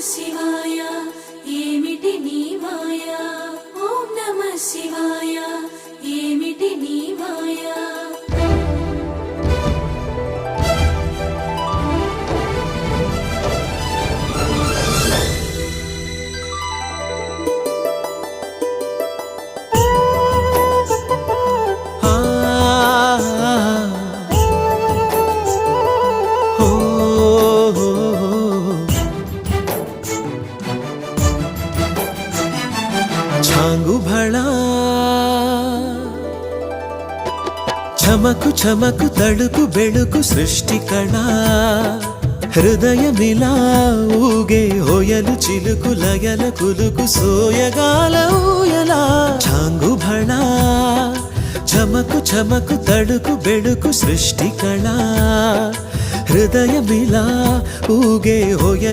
శివాయ ఏమిటి నీ మాయ ఓం నమః శివాయ ఏమిటి నీ మాయ छांगु भला चमकु चमकु तड़ुकु बेळुकु सृष्टि कणा हृदय मिला ऊगे होयलु चिलुकु लयल कुलुकु सोयगाल ऊयला छांगु भला चमकु चमकु तड़ुकु बेळुकु सृष्टि कणा हृदय मिला ऊगे होय